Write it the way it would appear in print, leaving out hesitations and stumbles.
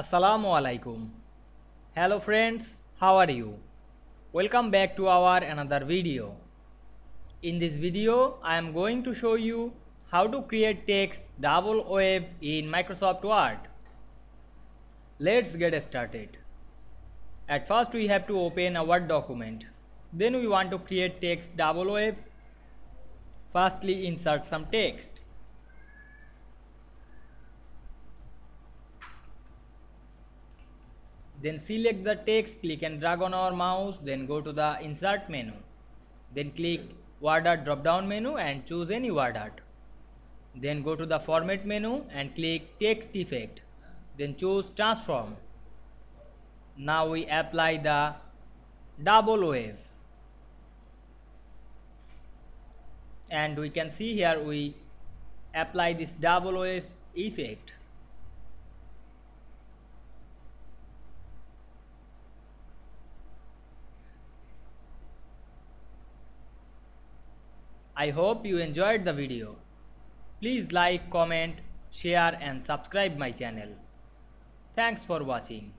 Assalamu Walaikum. Hello friends, how are you? Welcome back to our another video. In this video, I am going to show you how to create text double wave in Microsoft Word. Let's get started. At first we have to open a Word document. Then we want to create text double wave. Firstly, insert some text. Then select the text, click and drag on our mouse, then go to the insert menu. Then click word art drop down menu and choose any word art. Then go to the format menu and click text effect. Then choose transform. Now we apply the double wave. And we can see here we apply this double wave effect. I hope you enjoyed the video. Please like, comment, share and subscribe my channel. Thanks for watching.